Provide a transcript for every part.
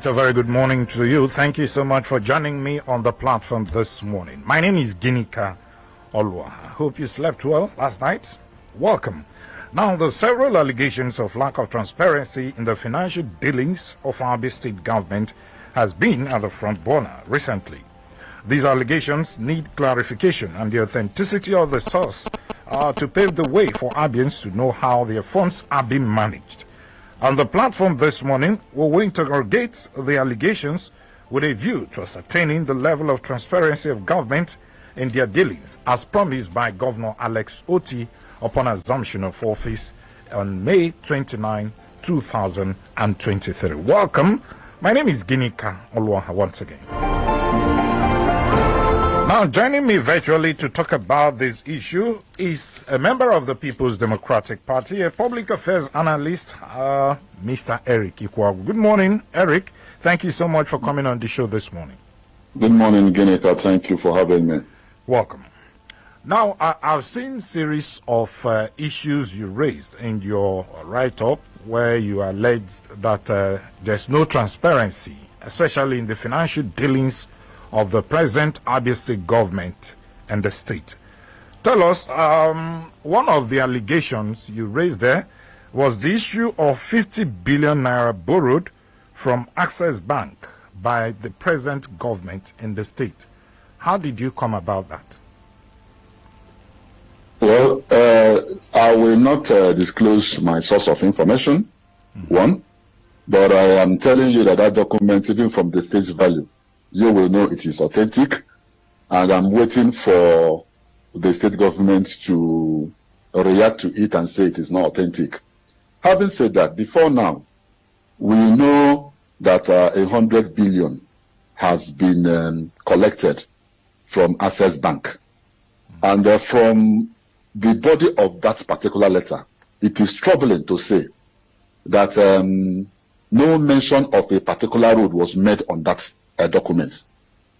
right, a very good morning to you. Thank you so much for joining me on the platform this morning. My name is Ginika Olwa. I hope you slept well last night. Welcome. Now, the several allegations of lack of transparency in the financial dealings of Abia State government has been at the front burner recently. These allegations need clarification and the authenticity of the source to pave the way for Abians to know how their funds are being managed. On the platform this morning, we will interrogate the allegations with a view to ascertaining the level of transparency of government in their dealings, as promised by Governor Alex Oti upon assumption of office on May 29, 2023. Welcome. My name is Ginika Olwaha once again. Now, joining me virtually to talk about this issue is a member of the People's Democratic Party, a public affairs analyst, Mr. Eric Ikwagu. Good morning, Eric. Thank you so much for coming on the show this morning. Good morning, Ginika. Thank you for having me. Welcome. Now, I've seen a series of issues you raised in your write-up where you alleged that there's no transparency, especially in the financial dealings of the present Abia State government and the state. Tell us, one of the allegations you raised there was the issue of 50 billion naira borrowed from Access Bank by the present government in the state. How did you come about that? Well, I will not disclose my source of information, one, but I am telling you that that document, even from the face value, you will know it is authentic, and I'm waiting for the state government to react to it and say it is not authentic. Having said that, before now, we know that 100 billion has been collected from Access Bank. And from the body of that particular letter, it is troubling to say that no mention of a particular road was made on that document.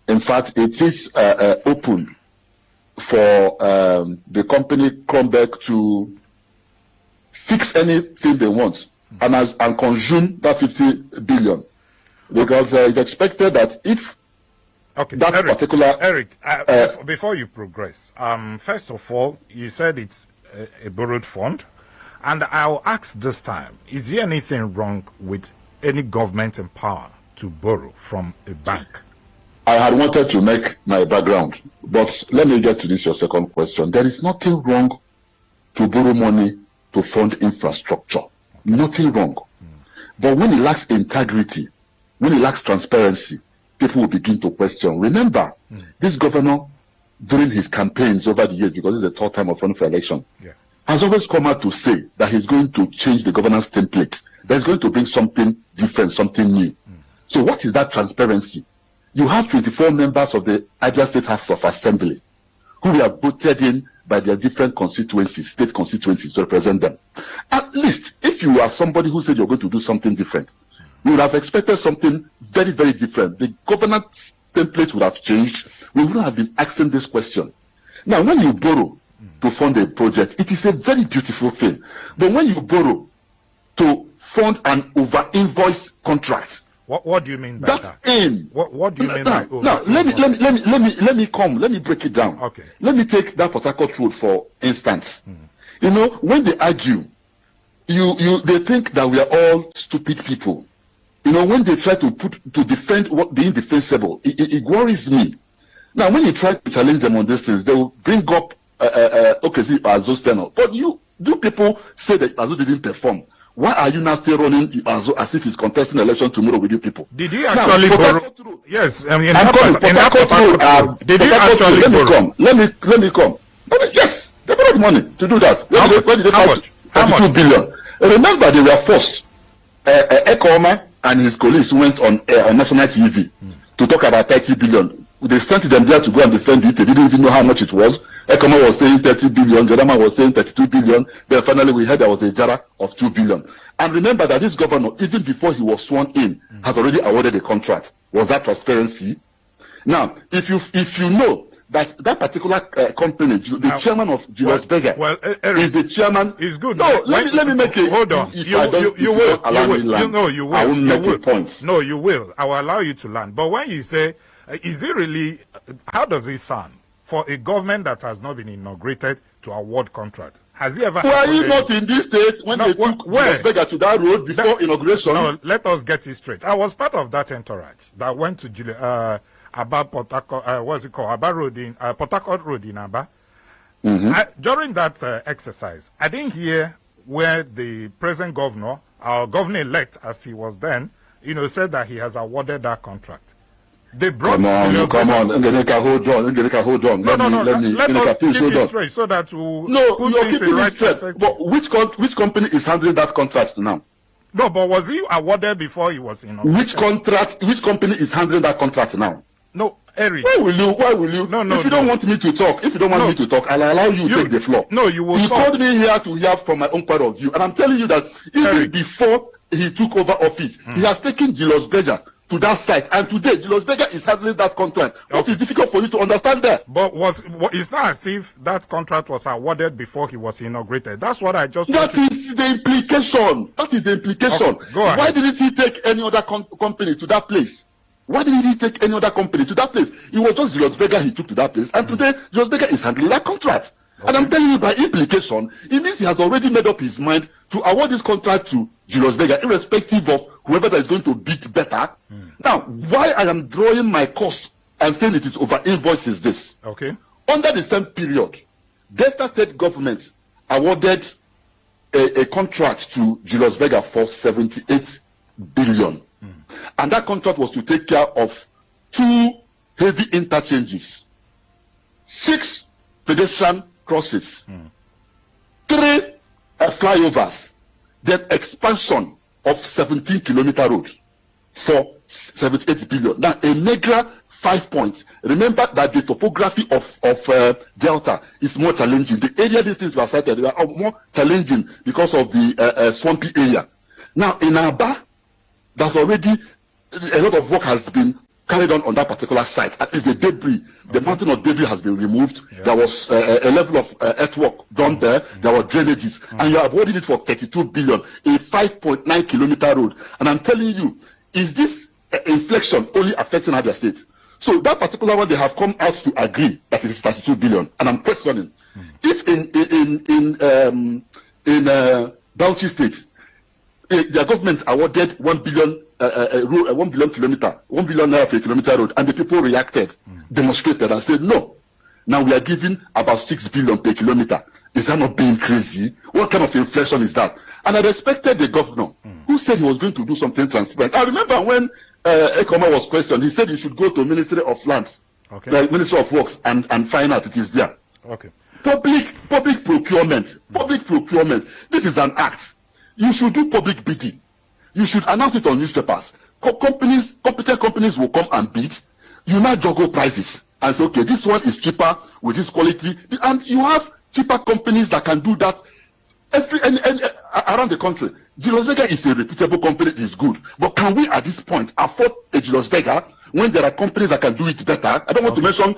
In fact, it is open for the company Kronberg to fix anything they want and consume that 50 billion. Because it's expected that if that Eric, particular... Eric, before you progress, first of all, you said it's a borrowed fund. And I'll ask this time, is there anything wrong with any government in power to borrow from a bank? I had wanted to make my background, but let me get to this, your second question. There is nothing wrong to borrow money to fund infrastructure. Nothing wrong. But when it lacks integrity, when it lacks transparency, people will begin to question. Remember, this governor, during his campaigns over the years, because it's the third time of running for election, has always come out to say that he's going to change the governance template. That he's going to bring something different, something new. So what is that transparency? You have 24 members of the Abia State House of Assembly who were voted in by their different constituencies, state constituencies, to represent them. At least, if you are somebody who said you're going to do something different, you would have expected something very, very different. The governance template would have changed. We wouldn't have been asking this question. Now, when you borrow to fund a project, it is a very beautiful thing. But when you borrow to fund an over-invoice contract, what do you mean by that? That's aim. What do you mean by over? Now, let me break it down. Okay. Let me take that Port Harcourt road for instance. You know, when they argue, they think that we are all stupid people. You know, when they try to defend the indefensible, it worries me. Now, when you try to challenge them on these things, they will bring up Azo's tenor. But do people say that Azo didn't perform? Why are you now still running Azo as if he's contesting the election tomorrow with you people? Did you actually borrow? Yes, I mean, did you actually borrow? Let me come. Yes, they borrowed money to do that. Where did they find 32 billion? Remember, they were forced. Ekoma and his colleagues went on national TV to talk about 30 billion. They sent them there to go and defend it. They didn't even know how much it was. Ekoma was saying 30 billion, the other man was saying 32 billion. Then finally we heard there was a jar of 2 billion. And remember that this governor, even before he was sworn in, has already awarded a contract. Was that transparency? Now, if you know that particular company, the chairman of Julius Berger, is the chairman. It's good. No, let me make it. Hold on. You will. You will. I won't make a point. No, you will. I will allow you to land. But when you say, is it really, how does it sound for a government that has not been inaugurated to award contract? Has he ever? Were you not in this state when they took Julius Berger to that road before inauguration? No, let us get it straight. I was part of that entourage that went to Abba Port Harcourt, what's it called? Abba Road in Port Harcourt Road in Abba. During that exercise, I didn't hear where the present governor, our governor-elect as he was then, said that he has awarded that contract. They brought come on, Ngeneka, hold on. Let us keep it straight so that you're keeping it straight. But which company is handling that contract now? No, but was he awarded before he was inaugurated? Which company is handling that contract now? No, Eric. Why will you? No. If you don't want me to talk, I'll allow you to take the floor. No, you will. You called me here to hear from my own point of view, and I'm telling you that even before he took over office, he has taken Julius Berger to that site, and today Julius Berger is handling that contract. What is difficult for you to understand there? But it's not as if that contract was awarded before he was inaugurated. That's what I just. That is the implication. Okay, go ahead. Why didn't he take any other company to that place? Why didn't he take any other company to that place? It was just Julius Berger he took to that place, and today Julius Berger is handling that contract. Okay. And I'm telling you, by implication, it means he has already made up his mind to award this contract to Julius Berger, irrespective of whoever that is going to bid better. Now, why I am drawing my cost and saying it is over invoice is this. Okay. Under the same period, Delta State government awarded a contract to Julius Berger for 78 billion. And that contract was to take care of 2 heavy interchanges, 6 pedestrian crosses, 3 flyovers, then expansion of 17-kilometer road for 78 billion. Now, a Negra 5 points. Remember that the topography of Delta is more challenging. The area these things were cited are more challenging because of the swampy area. Now, in Abba, there's already a lot of work has been carried on that particular site. At least the debris, the mountain of debris has been removed. Yeah. There was a level of earthwork done there. There were drainages. And you are awarding it for 32 billion, a 5.9 kilometer road. And I'm telling you, is this inflection only affecting Abia State? So that particular one, they have come out to agree that it is 32 billion. And I'm questioning, if in Bauchi State, their government awarded 1 billion 1 billion kilometer, 1 billion naira per kilometer road, and the people reacted, demonstrated, and said, no. Now we are giving about 6 billion per kilometer. Is that not being crazy? What kind of inflation is that? And I respected the governor who said he was going to do something transparent. I remember when Ekoma was questioned, he said he should go to Ministry of Lands, the Ministry of Works, and find out it is there. Okay. Public procurement. This is an act. You should do public bidding. You should announce it on newspapers. Competent companies will come and bid. You now juggle prices and say, okay, this one is cheaper with this quality, and you have cheaper companies that can do that around the country. Julius Berger is a reputable company, it is good. But can we at this point afford a Julius Berger when there are companies that can do it better? I don't want to mention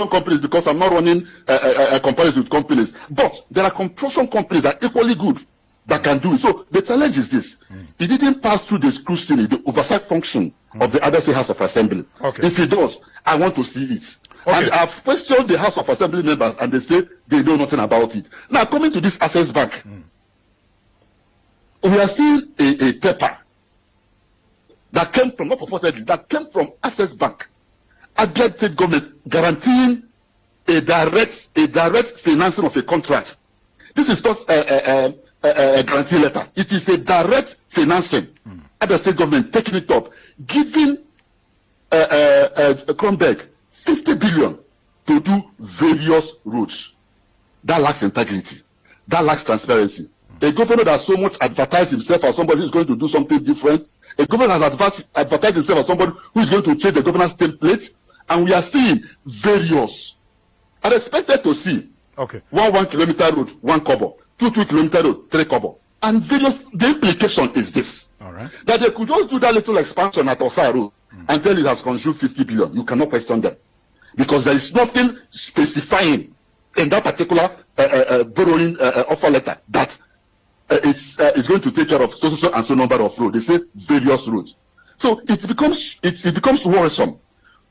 companies because I'm not running a comparison with companies. But there are construction companies that are equally good that can do it. So the challenge is this. It didn't pass through the scrutiny, the oversight function of the Abia State House of Assembly. If it does, I want to see it. And I've questioned the House of Assembly members and they say they know nothing about it. Now, coming to this Access Bank, we are seeing a paper that came from, not purportedly, that came from Access Bank, Abia State government guaranteeing a direct financing of a contract. This is not a guarantee letter. It is a direct financing. Abia State government taking it up, giving Kronberg 50 billion to do various roads. That lacks integrity. That lacks transparency. A governor that so much advertised himself as somebody who is going to do something different. A governor has advertised himself as somebody who is going to change the governance template. And we are seeing various. I expected to see 1 kilometer road, 1 kobo. 2 kilometer road, 3 kobo. And various, the implication is this. That they could just do that little expansion at Osa Road and tell it has consumed 50 billion. You cannot question them. because there is nothing specifying in that particular borrowing offer letter that is going to take care of so and so number of roads. They say various roads. So it becomes worrisome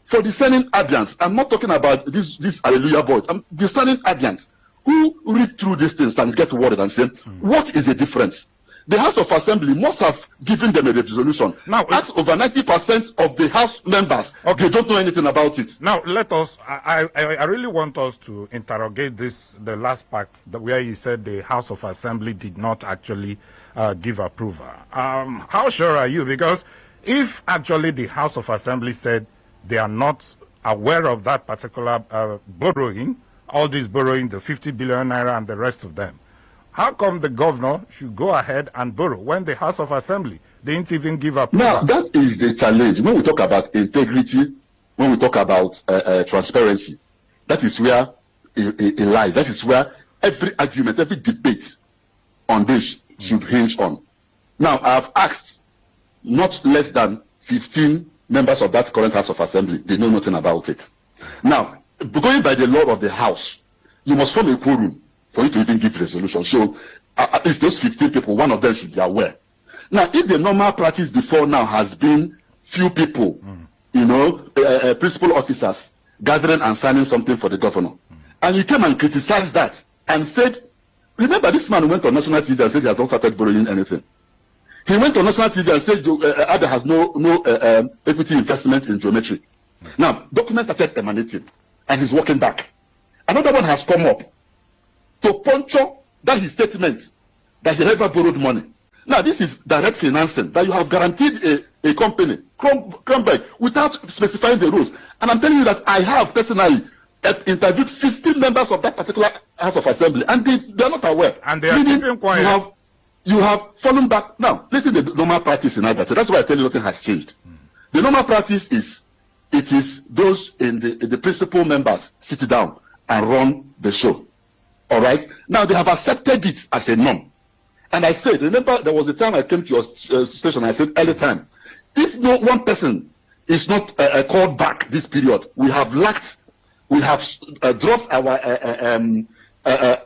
for discerning Abians. I'm not talking about these hallelujah boys. I'm discerning Abians who read through these things and get worried and say, what is the difference? The House of Assembly must have given them a resolution. Now, that's over 90% of the House members. Okay. They don't know anything about it. Now, let us, I really want us to interrogate this, the last part, where you said the House of Assembly did not actually give approval. How sure are you? Because if actually the House of Assembly said they are not aware of that particular borrowing, all this borrowing, the 50 billion naira and the rest of them, how come the governor should go ahead and borrow when the House of Assembly didn't even give approval? Now, that is the challenge. When we talk about integrity, when we talk about transparency, that is where it lies. That is where every argument, every debate on this should hinge on. Now, I have asked not less than 15 members of that current House of Assembly. They know nothing about it. Now, going by the law of the House, you must form a quorum for you to even give resolution. So at least those 15 people, one of them should be aware. Now, if the normal practice before now has been few people, principal officers gathering and signing something for the governor, and you came and criticized that and said, remember, this man went on national TV and said he has not started borrowing anything. He went on national TV and said Abia has no equity investment in geometry. Now, documents started emanating and he's walking back. Another one has come up to puncture that his statement that he never borrowed money. Now, this is direct financing, that you have guaranteed a company, Cromberg, without specifying the rules. And I'm telling you that I have personally interviewed 15 members of that particular House of Assembly, and they are not aware. And they are keeping quiet. You have fallen back. Now, listen to the normal practice in Abia. So that's why I tell you nothing has changed. The normal practice is, it is those in the principal members sit down and run the show. All right. Now they have accepted it as a norm. And I said, remember, there was a time I came to your station. I said early time, if no one person is not called back this period, we have dropped our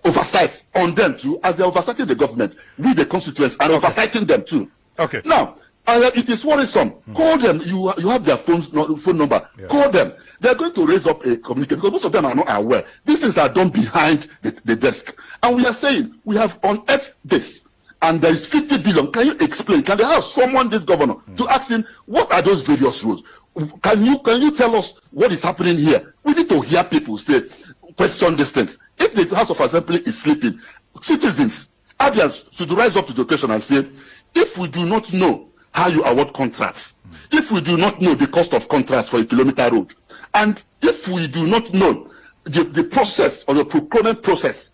oversight on them too, as they are oversighting the government, with the constituents and oversighting them too. Okay. Now, it is worrisome. Call them. You have their phone number. Yeah. Call them. They are going to raise up a communication because most of them are not aware. These things are done behind the desk. And we are saying we have unearthed this. And there is 50 billion. Can you explain? Can they have someone, this governor, to ask him, what are those various rules? Can you tell us what is happening here? We need to hear people say, question these things. If the House of Assembly is sleeping, citizens, Abians should rise up to the occasion and say, if we do not know how you award contracts, if we do not know the cost of contracts for a kilometer road, and if we do not know the process or the procurement process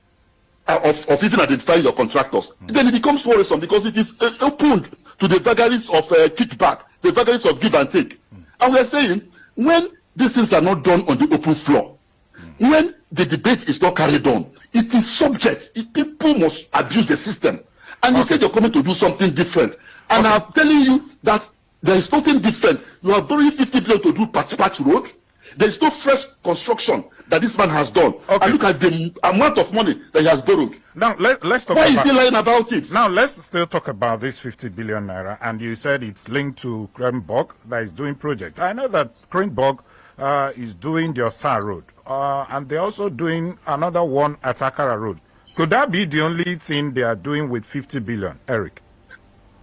of even identifying your contractors, then it becomes worrisome because it is opened to the vagaries of kickback, the vagaries of give and take. And we are saying, when these things are not done on the open floor, when the debate is not carried on, it is subject. People must abuse the system. And you say you're coming to do something different. And I'm telling you that there is nothing different. You are borrowing 50 billion to do patch road. There is no fresh construction that this man has done. And look at the amount of money that he has borrowed. Now, let's talk Why is he lying about it? Now, let's still talk about this 50 billion naira. And you said it's linked to Kronborg that is doing project. I know that Kronborg is doing the Osa Road. And they're also doing another one at Akara Road. Could that be the only thing they are doing with 50 billion, Eric?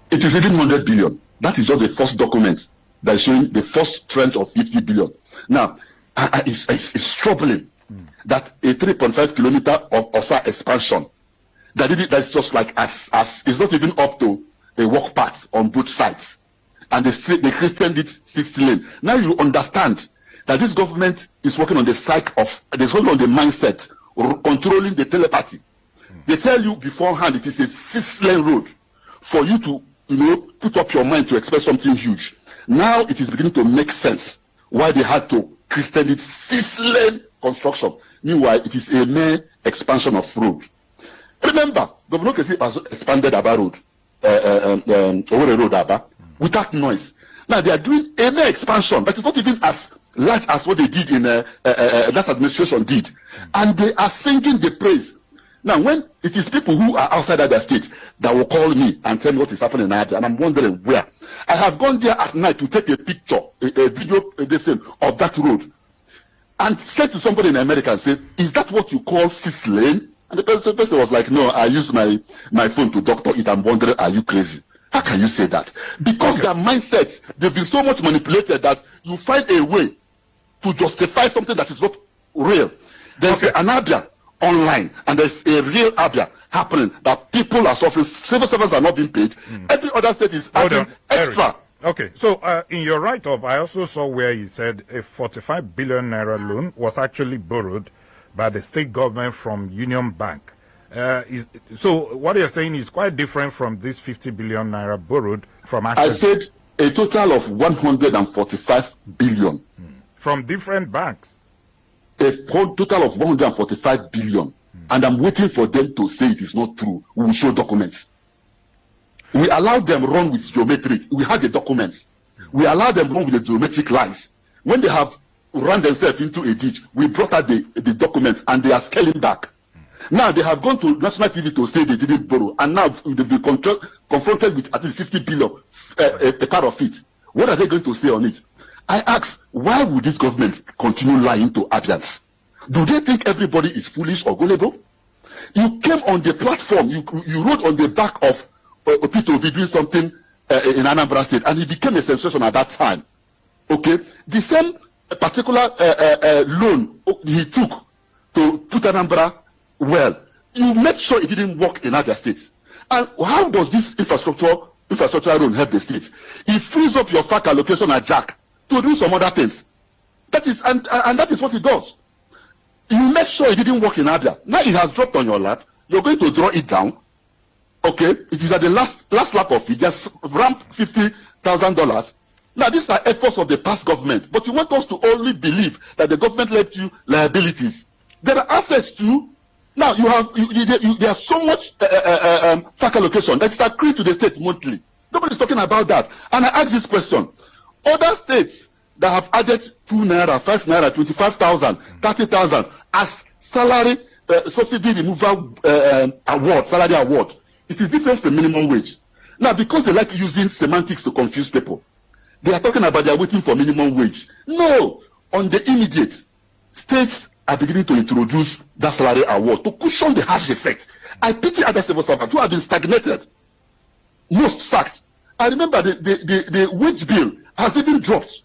It is even 100 billion. That is just the first document that is showing the first tranche of 50 billion. Now, it's troubling that a 3.5 kilometer of Osa expansion, that's just like as it's not even up to a walk path on both sides. And they christened it 6 lane. Now you understand that this government is working on the psyche of, they're working on the mindset, controlling the telepathy. They tell you beforehand it is a 6-lane road for you to, put up your mind to expect something huge. Now it is beginning to make sense why they had to christen it 6-lane construction. Meanwhile, it is a mere expansion of road. Remember, Governor Kesi has expanded Abba Road, Owerri Road Abba, without noise. Now they are doing a mere expansion, but it's not even as large as what they did in that administration did, and they are singing the praise. Now, when it is people who are outside of their state that will call me and tell me what is happening in Abia, and I'm wondering where. I have gone there at night to take a picture, a video, of that road, and said to somebody in America and said, "Is that what you call 6 lane?" And the person was like, "No, I use my phone to doctor it." I'm wondering, are you crazy? How can you say that? Because their mindset, they've been so much manipulated that you find a way to justify something that is not real. There's an Abia online, and there's a real Abia happening that people are suffering. Civil servants are not being paid. Every other state is adding extra. Eric. Okay, so in your write-up, I also saw where you said a 45 billion naira loan was actually borrowed by the state government from Union Bank. So what you're saying is quite different from this 50 billion naira borrowed from I said a total of 145 billion. From different banks. A total of 145 billion. And I'm waiting for them to say it is not true. We will show documents. We allowed them run with geometric. We had the documents. We allowed them run with the geometric lies. When they have run themselves into a ditch, we brought out the documents, and they are scaling back. Now they have gone to national TV to say they didn't borrow, and now they've been confronted with at least 50 billion a part of it. What are they going to say on it? I ask, why would this government continue lying to Abians? Do they think everybody is foolish or gullible? You came on the platform, you wrote on the back of Peter Obi doing something in Anambra State, and he became a sensation at that time. Okay, the same particular loan he took to put Anambra well, you made sure it didn't work in other states. And how does this infrastructure loan help the state? It frees up your FAC allocation at Jack to do some other things. That is, and that is what it does. You make sure it didn't work in Abia. Now it has dropped on your lap. You're going to draw it down. Okay, it is at the last lap of it. Just ramp $50,000. Now these are efforts of the past government, but you want us to only believe that the government left you liabilities. There are assets too. Now you have there's so much FAC allocation that is accrued to the state monthly. Nobody's talking about that. And I ask this question: other states that have added 2 naira, 5 naira, 25,000, 30,000 as salary subsidy removal salary award, it is different from minimum wage. Now, because they like using semantics to confuse people, they are talking about they are waiting for minimum wage. No, on the immediate, states are beginning to introduce that salary award to cushion the harsh effect. I pity other civil servants who have been stagnated, most sacked. I remember the wage bill has even dropped.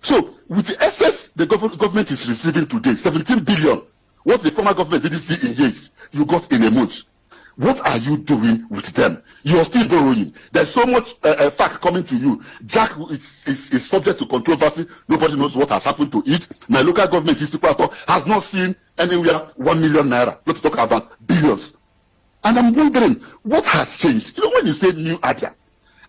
So, with the excess the government is receiving today, 17 billion, what the former government didn't see in years, you got in a month. What are you doing with them? You are still borrowing. There's so much fact coming to you. Jack is subject to controversy. Nobody knows what has happened to it. My local government has not seen anywhere 1 million naira. Not to talk about billions. And I'm wondering, what has changed? You know, when you say new Abia,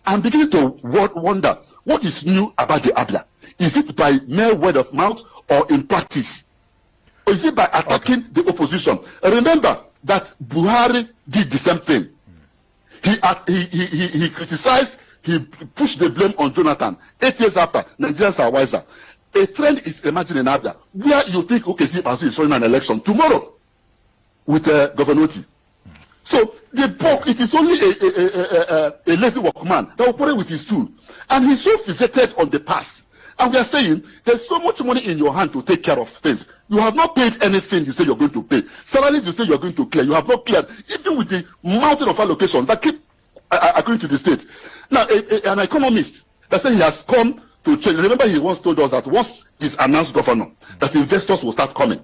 I'm beginning to wonder, what is new about the Abia? Is it by mere word of mouth or in practice? Or is it by attacking the opposition? Remember that Buhari did the same thing. He criticized, he pushed the blame on Jonathan. 8 years after, Nigerians are wiser. A trend is emerging in Abia, where you think, okay, see, Basu is running an election tomorrow with Governor Oti. So the book, it is only a lazy workman that will put it with his tool. And he's so fixated on the past. And we are saying there's so much money in your hand to take care of things. You have not paid anything you say you're going to pay. Salaries you say you're going to clear. You have not cleared, even with the mountain of allocation that keep accruing to the state. Now, an economist that said he has come to change. Remember, he once told us that once he's announced governor, that investors will start coming.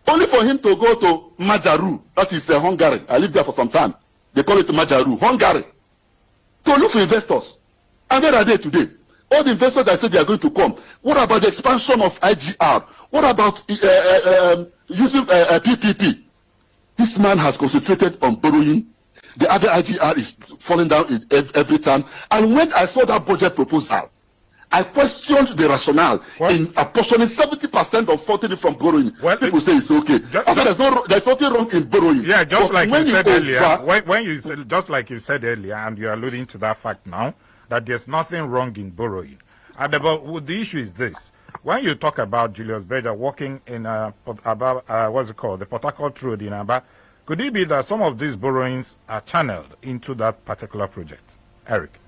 Only for him to go to Majaru, that is Hungary. I lived there for some time. They call it Majaru, Hungary, to look for investors. And where are they today? All the investors that said they are going to come. What about the expansion of IGR? What about using PPP? This man has concentrated on borrowing. The other IGR is falling down every time. And when I saw that budget proposal, I questioned the rationale in apportioning 70% of funding from borrowing. Well, people say it's okay. There's nothing wrong in borrowing. Yeah, just like you said earlier. When you said, just like you said earlier, and you're alluding to that fact now, that there's nothing wrong in borrowing. But the issue is this. when you talk about Julius Berger working in what's it called, the Port Harcourt Road in Abia, could it be that some of these borrowings are channeled into that particular project, Eric?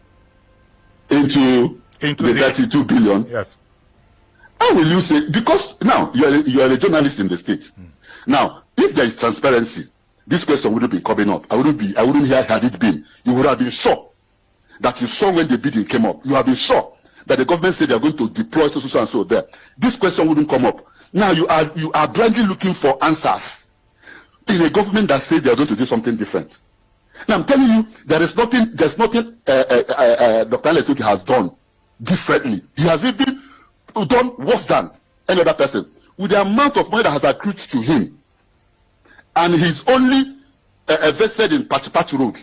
Into the 32 billion? Yes. How will you say? Because now you are a journalist in the state. Now, if there is transparency, this question wouldn't be coming up. I wouldn't hear had it been. You would have been sure that you saw when the bidding came up. You have been sure that the government said they are going to deploy so and so there. This question wouldn't come up. Now you are blindly looking for answers in a government that said they are going to do something different. Now I'm telling you, there's nothing Dr. Lesuki has done differently. He has even done worse than any other person. With the amount of money that has accrued to him, and he's only invested in Pachipachi Road,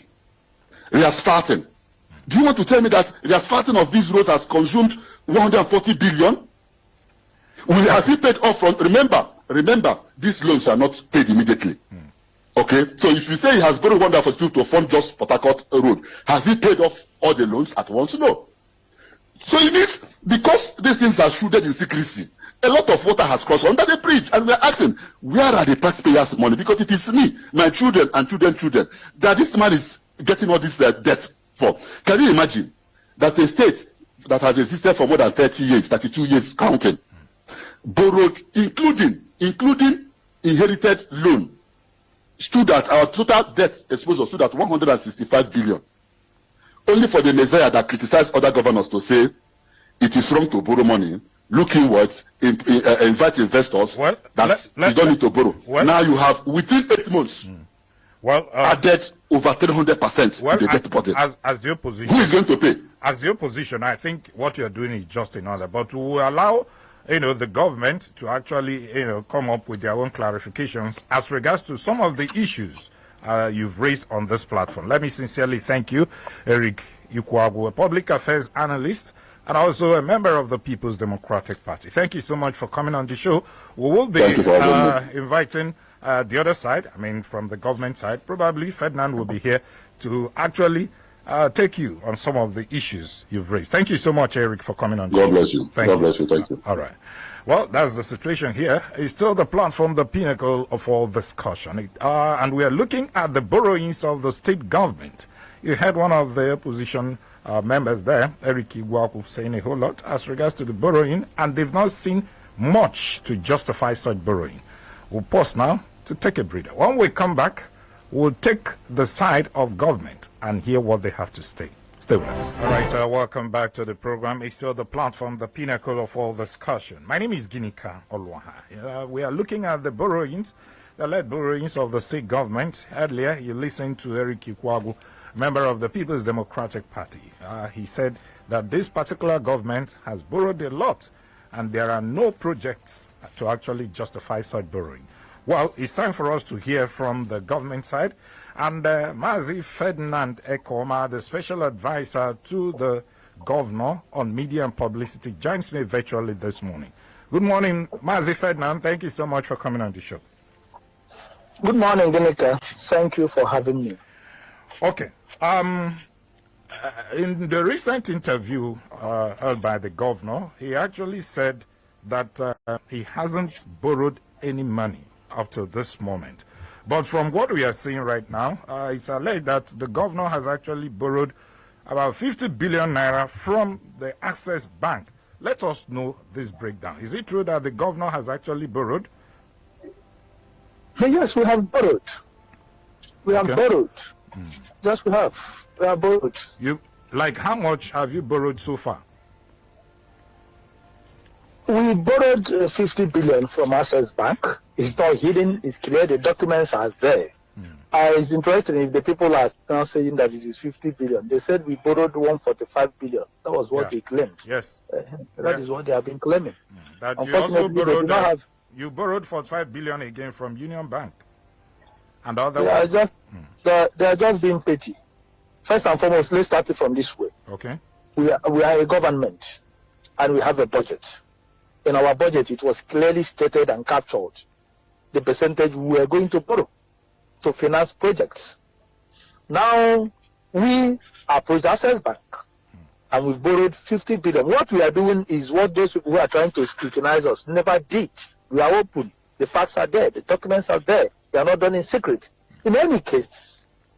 reasphalting. Do you want to tell me that reasphalting of these roads has consumed 140 billion? Has he paid off front? Remember, these loans are not paid immediately. Okay, so if you say he has borrowed 142 to fund just Port Harcourt Road, has he paid off all the loans at once? No. So it means because these things are shrouded in secrecy, a lot of water has crossed under the bridge, and we are asking, where are the taxpayers' money? Because it is me, my children, and children that this man is getting all this debt for. Can you imagine that a state that has existed for more than 30 years, 32 years counting, borrowed, including inherited loan, stood at our total debt exposure stood at 165 billion. Only for the Messiah that criticized other governors to say it is wrong to borrow money, look inwards, invite investors, you don't need to borrow. Now you have, within 8 months, added over 300% to the debt burden. As the opposition, who is going to pay? As the opposition, I think what you're doing is just in order, but to allow the government to actually come up with their own clarifications as regards to some of the issues you've raised on this platform. Let me sincerely thank you, Eric Ikwagu, a public affairs analyst and also a member of the People's Democratic Party. Thank you so much for coming on the show. We will be inviting the other side, from the government side. Probably Ferdinand will be here to actually take you on some of the issues you've raised. Thank you so much, Eric, for coming on. God bless you. God bless you. Thank you. All right. Well, that's the situation here. It's still the platform, the pinnacle of all discussion. And we are looking at the borrowings of the state government. You had one of the opposition members there, Eric Igwaku, saying a whole lot as regards to the borrowing, and they've not seen much to justify such borrowing. We'll pause now to take a breather. When we come back, we'll take the side of government and hear what they have to say. Stay with us. All right, welcome back to the program. It's still the platform, the pinnacle of all discussion. My name is Ginika Olwaha. We are looking at the borrowings, the led borrowings of the state government. Earlier, you listened to Eric Ikwagu, member of the People's Democratic Party. He said that this particular government has borrowed a lot, and there are no projects to actually justify such borrowing. Well, it's time for us to hear from the government side. And Mazi Ferdinand Ekoma, the special advisor to the governor on media and publicity, joins me virtually this morning. Good morning, Mazi Ferdinand. Thank you so much for coming on the show. Good morning, Ginika. Thank you for having me. Okay. In the recent interview held by the governor, he actually said that he hasn't borrowed any money up to this moment. But from what we are seeing right now, it's alleged that the governor has actually borrowed about 50 billion naira from the Access Bank. Let us know this breakdown. Is it true that the governor has actually borrowed? Yes, we have borrowed. We have borrowed. Yes, we have. We have borrowed. How much have you borrowed so far? We borrowed 50 billion from Access Bank. It's not hidden. It's clear. The documents are there. It's interesting if the people are now saying that it is 50 billion. They said we borrowed 145 billion. That was what they claimed. Yes. That is what they have been claiming. That you also borrowed. You borrowed 45 billion again from Union Bank. And other they are just being petty. First and foremost, let's start it from this way. Okay. We are a government, and we have a budget. In our budget, it was clearly stated and captured the percentage we are going to borrow to finance projects. Now, we approached Access Bank and we've borrowed 50 billion. What we are doing is what those people who are trying to scrutinize us never did. We are open. The facts are there. The documents are there. They are not done in secret. In any case,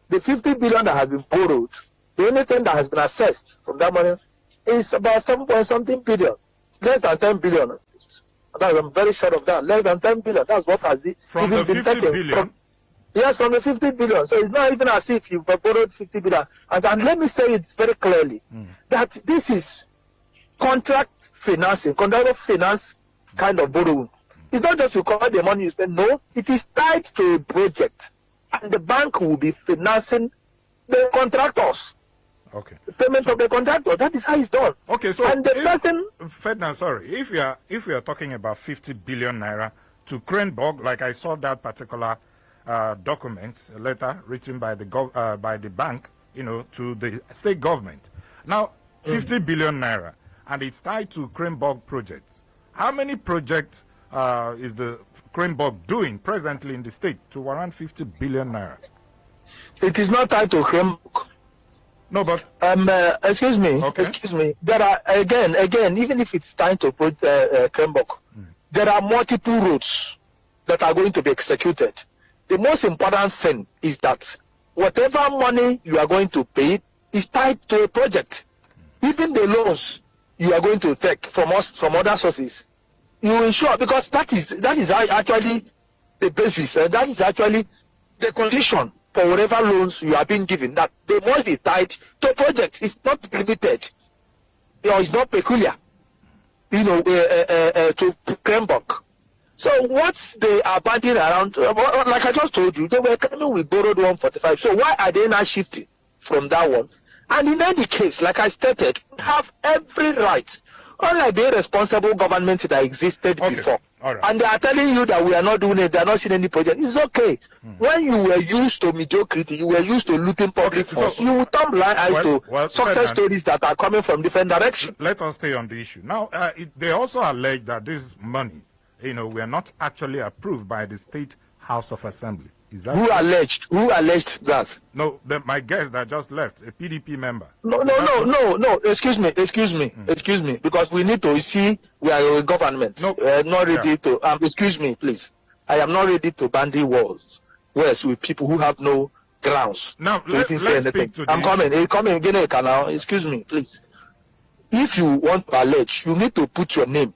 the 50 billion that has been borrowed, the only thing that has been assessed from that money is about 7 point something billion, less than 10 billion. I'm very sure of that. Less than 10 billion. That's what has from the 50 billion. Yes, from the 50 billion. So it's not even as if you've borrowed 50 billion. And let me say it very clearly that this is contract financing, contract finance kind of borrowing. It's not just you cover the money you spend. No, it is tied to a project, and the bank will be financing the contractors. Okay. The payment of the contractor. That is how it's done. Okay, so and the person, Ferdinand, sorry, if we are talking about 50 billion naira to Krenborg, like I saw that particular document, a letter written by the bank, to the state government. Now, 50 billion naira, and it's tied to Krenborg projects. How many projects is the Krenborg doing presently in the state to around 50 billion naira? It is not tied to Krenborg. No, but excuse me. Okay. Excuse me. There are again, even if it's tied to Krenborg, there are multiple routes that are going to be executed. The most important thing is that whatever money you are going to pay is tied to a project. Even the loans you are going to take from other sources, you ensure, because that is actually the basis, and that is actually the condition for whatever loans you are being given, that they must be tied to a project. It's not limited, or it's not peculiar, to Krenborg. So what they are bandying around, like I just told you, they were coming with borrowed 145. So why are they not shifting from that one? And in any case, like I stated, we have every right, unlike the irresponsible government that existed before. All right. And they are telling you that we are not doing it, they are not seeing any project. It's okay. When you were used to mediocrity, you were used to looting public funds, you will turn blind eyes to success stories that are coming from different directions. Let us stay on the issue. Now, they also allege that this money, were not actually approved by the State House of Assembly. Is that Who alleged that? No, my guest that just left, a PDP member. No. Excuse me. Because we need to see we are a government. No. Not ready to. Excuse me, please. I am not ready to bandy words with people who have no grounds. Now, to even say anything. I'm coming again now. Excuse me, please. If you want to allege, you need to put your name.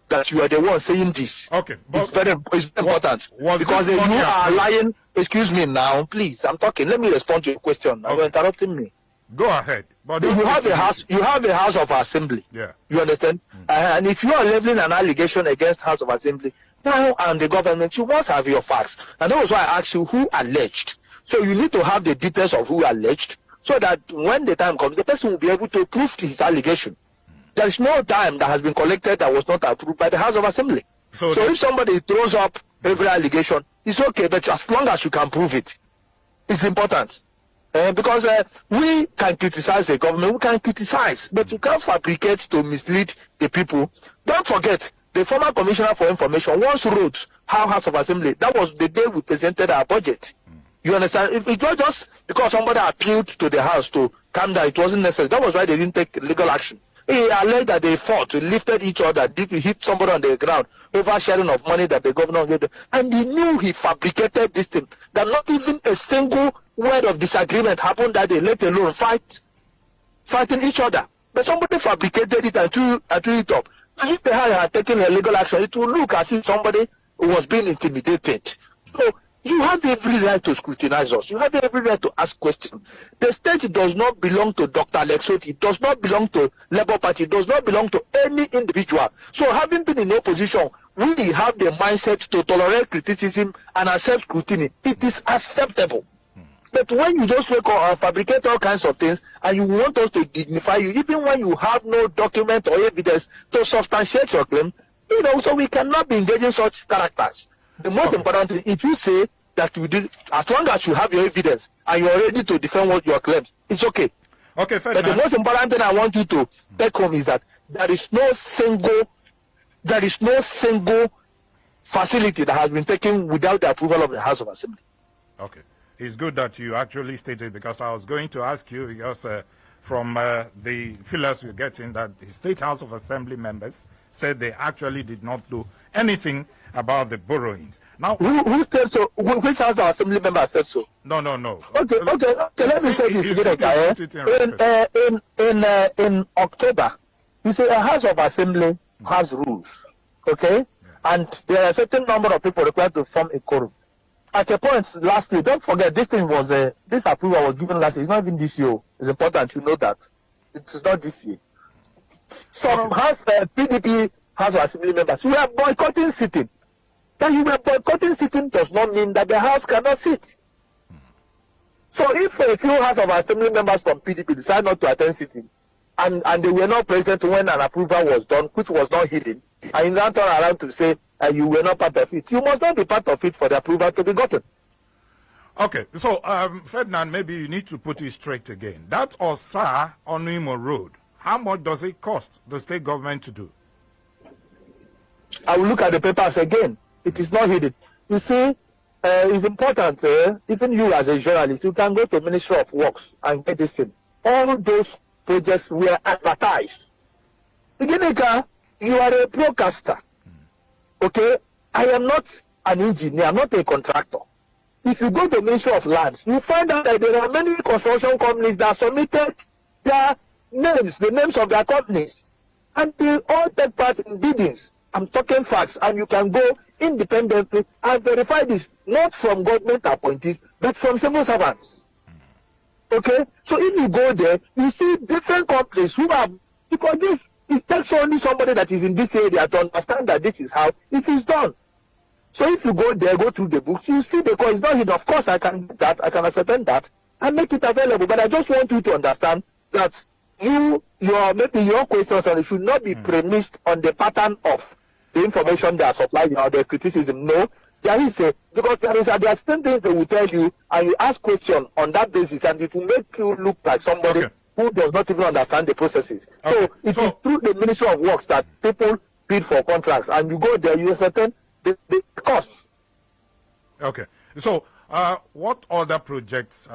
That you are the one saying this. Okay. It's very important. Because you are lying. Excuse me now, please. I'm talking. Let me respond to your question. Okay. You're interrupting me. Go ahead. But you have a house. You have a House of Assembly. Yeah. You understand? And if you are leveling an allegation against House of Assembly, now and the government, you must have your facts. And that was why I asked you who alleged. So you need to have the details of who alleged, so that when the time comes, the person will be able to prove his allegation. There is no time that has been collected that was not approved by the House of Assembly. So if somebody throws up every allegation, it's okay, but as long as you can prove it, it's important. Because we can criticize the government, we can criticize, but you can't fabricate to mislead the people. Don't forget, the former Commissioner for Information once wrote how House of Assembly, that was the day we presented our budget. You understand? It was just because somebody appealed to the House to calm down, it wasn't necessary. That was why they didn't take legal action. He alleged that they fought, lifted each other, hit somebody on the ground over sharing of money that the governor gave them. And he knew he fabricated this thing, that not even a single word of disagreement happened that day, let alone fighting each other. But somebody fabricated it and threw it up. And if the House had taken a legal action, it would look as if somebody was being intimidated. So you have every right to scrutinize us. You have every right to ask questions. The state does not belong to Dr. Lexoti. It does not belong to Labour Party. It does not belong to any individual. So having been in opposition, we have the mindset to tolerate criticism and accept scrutiny. It is acceptable. But when you just wake up and fabricate all kinds of things and you want us to dignify you, even when you have no document or evidence to substantiate your claim, so we cannot be engaging such characters. The most important thing, if you say that we did, as long as you have your evidence and you are ready to defend what your claims, it's okay. Okay, fair but the most important thing I want you to take home is that there is no single facility that has been taken without the approval of the House of Assembly. Okay. It's good that you actually stated, because I was going to ask you, because from the fillers we're getting that the State House of Assembly members said they actually did not do anything about the borrowings. Now, who said so? Which House of Assembly member said so? No. Okay. Let me say this. In October, you say a House of Assembly has rules, okay, and there are a certain number of people required to form a quorum. At a point last year, don't forget this thing was this approval was given last year. It's not even this year. It's important you know that it is not this year. Some PDP House of Assembly members we are boycotting sitting. That you were boycotting sitting does not mean that the House cannot sit. So if a few House of Assembly members from PDP decide not to attend sitting, and they were not present when an approval was done, which was not hidden, and you now turn around to say you were not part of it, you must not be part of it for the approval to be gotten. Okay, so Ferdinand, maybe you need to put it straight again. That Osa Onuimo Road, how much does it cost the state government to do? I will look at the papers again. It is not hidden. You see, it's important, even you as a journalist, you can go to Ministry of Works and get this thing. All those projects were advertised. Igeneka, you are a broadcaster. Okay? I am not an engineer, I'm not a contractor. If you go to Ministry of Lands, you find out that there are many construction companies that submitted their names, the names of their companies, and they all take part in biddings. I'm talking facts, and you can go independently and verify this, not from government appointees, but from civil servants. Okay? So if you go there, you see different companies who have, because it takes only somebody that is in this area to understand that this is how it is done. So if you go there, go through the books, you see the cost is not hidden. Of course, I can do that, I can ascertain that, and make it available. But I just want you to understand that maybe your questions on it should not be premised on the pattern of the information they are supplying or the criticism. No, there is because there are certain things they will tell you, and you ask questions on that basis, and it will make you look like somebody who does not even understand the processes. So it is through the Ministry of Works that people bid for contracts, and you go there, you ascertain the costs. Okay. So what other projects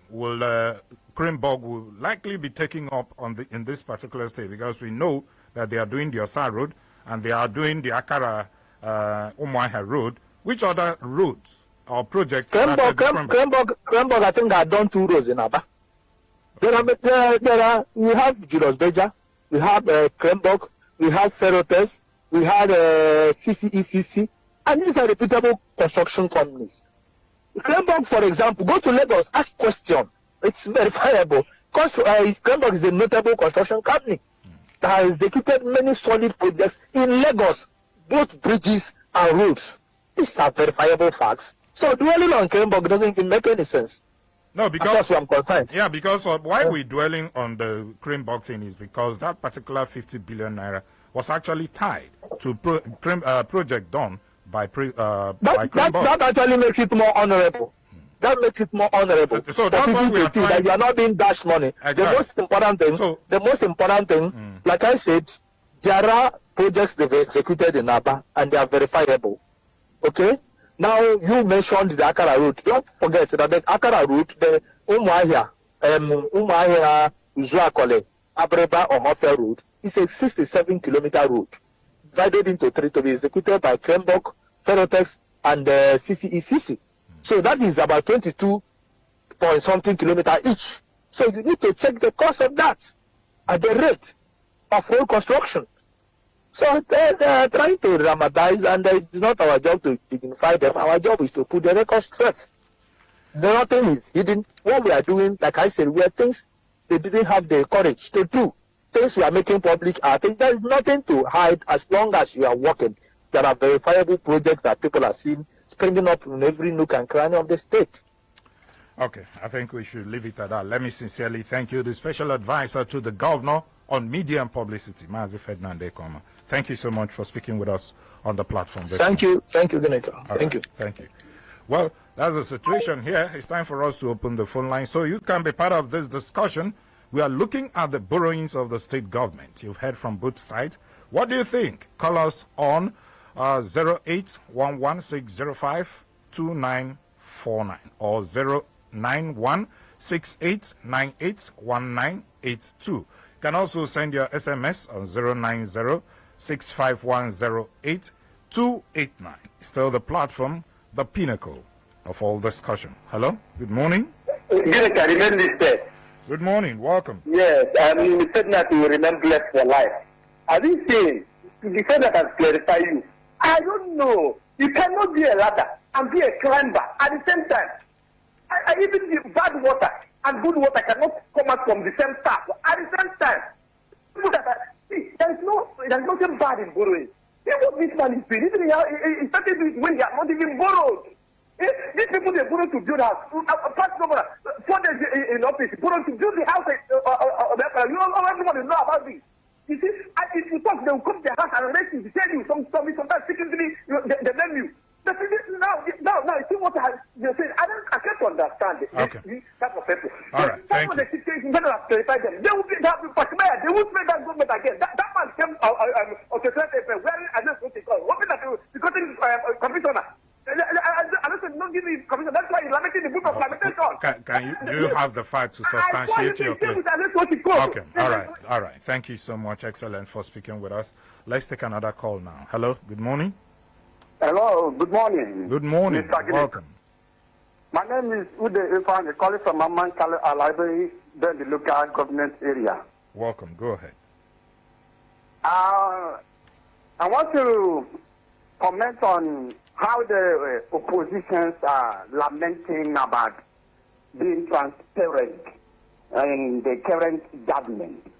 will Greenberg will likely be taking up in this particular state? Because we know that they are doing the Osa Road and they are doing the Akara Umuahia Road. Which other roads or projects? Greenberg, I think, are done 2 roads in Abia. We have Julius Beja, we have Greenberg, we have Ferrotes, we have CCECC, and these are reputable construction companies. Greenberg, for example, go to Lagos, ask question. It's verifiable. Because Greenberg is a notable construction company that has executed many solid projects in Lagos, both bridges and roads. These are verifiable facts. So dwelling on Greenberg doesn't even make any sense. No, because that's what I'm concerned. Yeah, because why we're dwelling on the Greenberg thing is because that particular 50 billion naira was actually tied to project done by Greenberg. That actually makes it more honorable. That makes it more honorable. So that's why we are trying. That you are not being dashed money. Exactly. The most important thing, like I said, there are projects they've executed in Aba and they are verifiable. Okay? Now you mentioned the Akara route. Don't forget that the Akara route, the Umuahia, Uzuakole, Abreba or Hoffer route, is a 67-kilometer route, divided into 3 to be executed by Greenberg, Ferrotex, and CCECC. So that is about 22 point something kilometer each. So you need to check the cost of that at the rate of road construction. So they are trying to dramatize, and it's not our job to dignify them. Our job is to put the record straight. Nothing is hidden. What we are doing, like I said, we are things they didn't have the courage to do. Things we are making public are things. There is nothing to hide as long as you are working. There are verifiable projects that people are seeing springing up in every nook and cranny of the state. Okay, I think we should leave it at that. Let me sincerely thank you, the special advisor to the governor on media and publicity, Mazi Ferdinand Ekoma. Thank you so much for speaking with us on the platform. Thank you, Geneka. Thank you. Thank you. Well, that's the situation here. It's time for us to open the phone line so you can be part of this discussion. We are looking at the borrowings of the state government. You've heard from both sides. What do you think? Call us on 08116052949 or 091689819 You can also send your SMS on 090-6510-8289. Still the platform, the pinnacle of all discussion. Hello, good morning. Good morning, welcome. Yes, you said that you will remain blessed for life. Are you saying, you said that I clarify you? I don't know. You cannot be a ladder and be a climber at the same time. Even the bad water and good water cannot come out from the same tap at the same time. See, there's nothing bad in borrowing. What this man is doing, he started doing when he has not even borrowed. These people, they borrow to build house. Apart from 4 days in office, borrow to build the house. Everybody know about this. You see, if you talk, they will come to the house and arrest you to tell you sometimes secretly they blame you. But now, you see what they say. I can't understand it. Okay. Type of people. All right, thank you. The situation, they will clarify them. They will be that they will make that government again. That man came on the 20th April wearing a what they call. What the commissioner. I don't don't give me commission. That's why he's lamenting the book of lamentation. Do you have the fact to substantiate your claim? Okay, all right. Thank you so much. Excellent for speaking with us. Let's take another call now. Hello, good morning. Hello, good morning. Good morning. Welcome. My name is Ude Ifan, calling from Amman Library, then the local government area. Welcome. Go ahead. I want to comment on how the oppositions are lamenting about being transparent in the current government.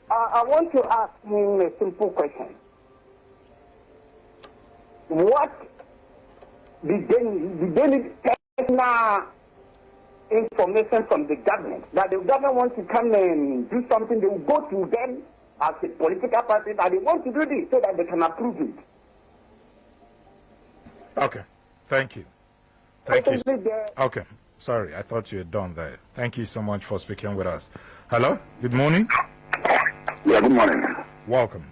I want to ask him a simple question. What did they need personal information from the government? That the government wants to come and do something, they will go to them as a political party that they want to do this so that they can approve it. Okay, thank you. Okay, sorry, I thought you had done that. Thank you so much for speaking with us. Hello, good morning. Yeah, good morning. Welcome.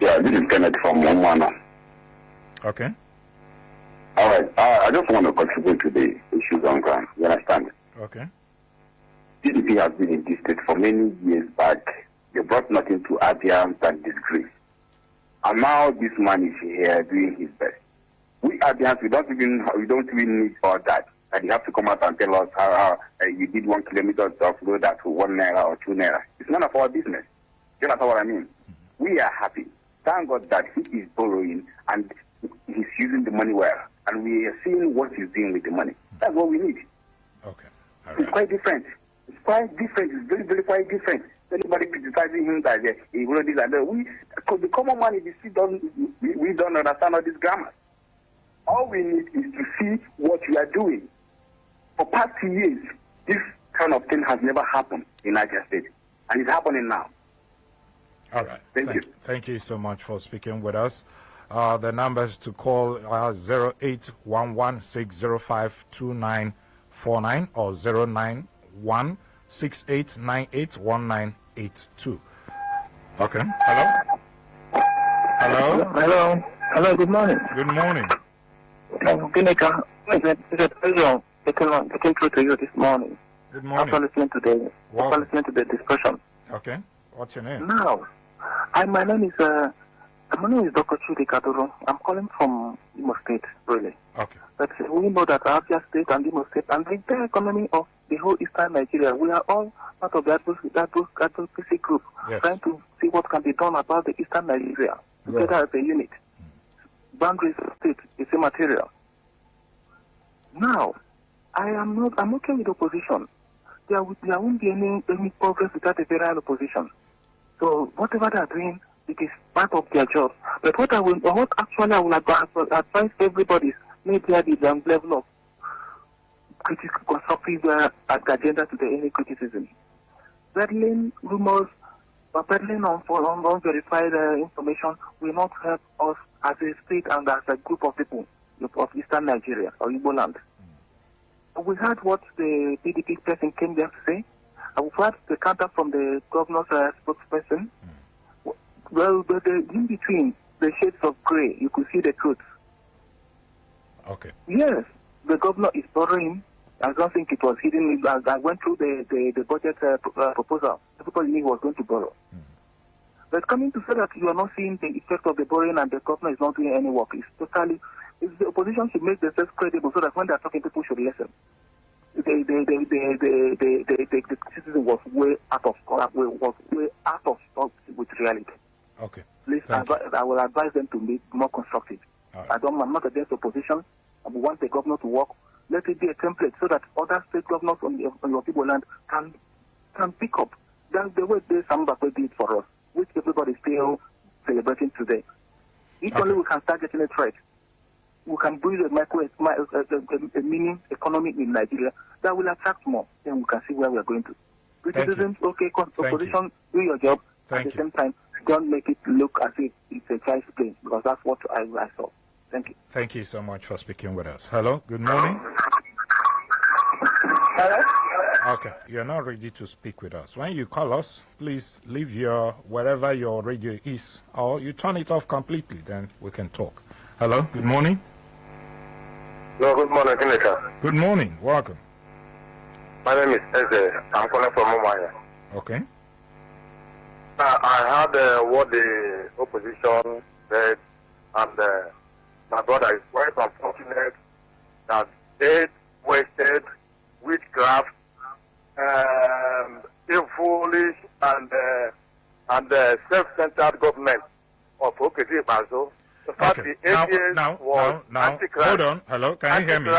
Yeah, this is Kenneth from Omana. Okay. All right, I just want to contribute to the issues on ground. You understand? Okay. PDP has been in this state for many years back. They brought nothing to Abia than disgrace. And now this man is here doing his best. We Abians, we don't even need all that. And you have to come out and tell us how you did 1 kilometer of road at 1 naira or 2 naira. It's none of our business. You know what I mean? We are happy. Thank God that he is borrowing and he's using the money well. And we are seeing what he's doing with the money. That's what we need. Okay. All right. It's quite different. It's quite different. It's very, very quite different. Anybody criticizing him that he wrote this and that. The common man, we don't understand all these grammars. All we need is to see what we are doing. For past 2 years, this kind of thing has never happened in Niger State. And it's happening now. All right. Thank you. Thank you so much for speaking with us. The numbers to call are 0811-605-2949 or 091-6898-1982. Okay. Hello? Hello? Hello, good morning. Good morning. Ginika, it's a pleasure getting through to you this morning. Good morning. After listening to the discussion. Okay. What's your name? Now, my name is Dr. Chudi Kaduro. I'm calling from Imo State, really. Okay. But we know that Abia State and Imo State and the entire economy of the whole Eastern Nigeria, we are all part of that advocacy group, yes, trying to see what can be done about the Eastern Nigeria together as a unit. Boundaries of state is immaterial. Now, I'm okay with opposition. There won't be any progress without a federal opposition. So whatever they are doing, it is part of their job. But what I will advise everybody is maybe the level of critical, constructive agenda to any criticism. Peddling rumors or peddling on unverified information will not help us as a state and as a group of people of Eastern Nigeria or Igbo land. We heard what the PDP person came there to say. We've heard the counter from the governor's spokesperson. Well, but in between the shades of grey, you could see the truth. Okay. Yes, the governor is borrowing I don't think it was hidden. I went through the budget proposal. Everybody knew he was going to borrow. But coming to say that you are not seeing the effect of the borrowing and the government is not doing any work, the opposition should make themselves credible so that when they are talking, people should listen. The citizen was way out of touch with reality. Okay. Please, I will advise them to be more constructive. Right. I'm not against opposition. I want the governor to work. Let it be a template so that other state governors on your people land can pick up. That's the way Samba did it for us, which everybody is still celebrating today. If only we can start getting a trade, we can build a mini economy in Nigeria that will attract more. Then we can see where we are going to. Citizens, okay, opposition, do your job. At the same time, don't make it look as if it's a child's play, because that's what I saw. Thank you. Thank you so much for speaking with us. Hello, good morning. Hello? Okay, you're not ready to speak with us. When you call us, please leave wherever your radio is, or you turn it off completely, then we can talk. Hello, good morning. No, good morning, Senator. Good morning, welcome. My name is Eze. I'm calling from Mumbai. Okay. I heard what the opposition said, and my brother is quite unfortunate that state wasted, witchcraft, foolish and self-centered government of Okiti Bazo. The fact Okay. the APS Now, anti-Christ. hold on. Hello, can you hear me?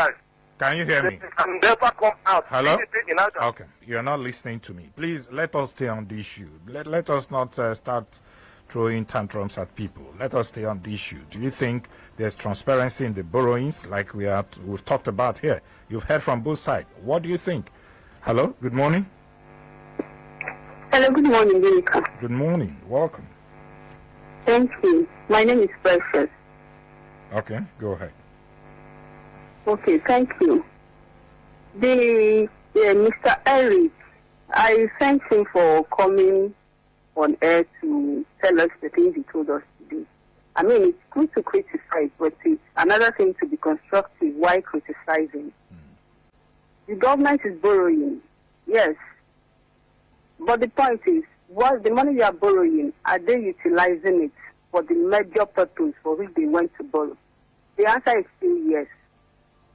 Can you hear me? They can never come out. Hello? In action. Okay, you're not listening to me. Please let us stay on the issue. Let us not start throwing tantrums at people. Let us stay on the issue. Do you think there's transparency in the borrowings like we've talked about here? You've heard from both sides. What do you think? Hello, good morning. Hello, good morning, Monica. Good morning, welcome. Thank you. My name is Precious. Okay, go ahead. Okay, thank you. Mr. Eric, I thank him for coming on air to tell us the things he told us to do. I mean, it's good to criticize, but it's another thing to be constructive while criticizing. The government is borrowing, yes. But the point is, what the money you are borrowing, are they utilizing it for the major purpose for which they went to borrow? The answer is still yes.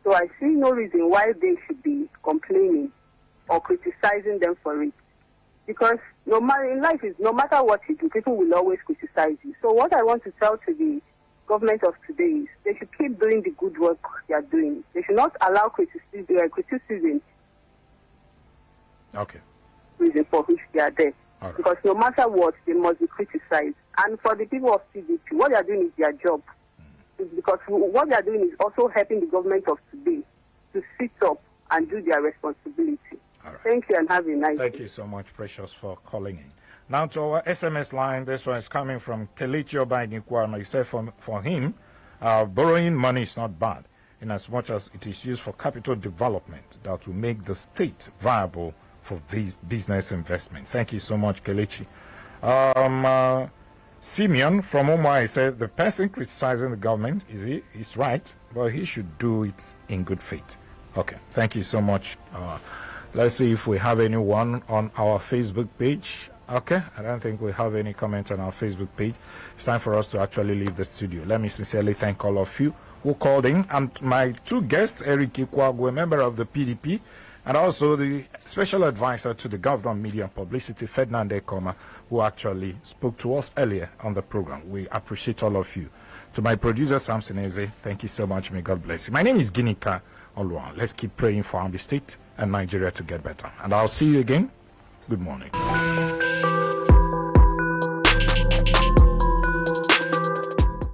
So I see no reason why they should be complaining or criticizing them for it. Because no matter in life, no matter what you do, people will always criticize you. So what I want to tell to the government of today is they should keep doing the good work they are doing. They should not allow criticism Okay. reason for which they are there. All right. Because no matter what, they must be criticized. And for the people of PDP, what they are doing is their job. It's because what they are doing is also helping the government of today to sit up and do their responsibility. All right. Thank you and have a nice day. Thank you so much, Precious, for calling in. Now to our SMS line, this one is coming from Kelechi Obainikwano. He said for him, borrowing money is not bad, in as much as it is used for capital development that will make the state viable for these business investment. Thank you so much, Kelechi. Simeon from Omai said the person criticizing the government is right, but he should do it in good faith. Okay, thank you so much. Let's see if we have anyone on our Facebook page. Okay, I don't think we have any comments on our Facebook page. It's time for us to actually leave the studio. Let me sincerely thank all of you who called in, and my two guests, Eric Ikwagu, a member of the PDP, and also the special advisor to the government media and publicity, Ferdinand Ekoma, who actually spoke to us earlier on the program. We appreciate all of you. To my producer, Samson Eze, thank you so much. May God bless you. My name is Ginika Olwa. Let's keep praying for Abia State and Nigeria to get better. And I'll see you again. Good morning.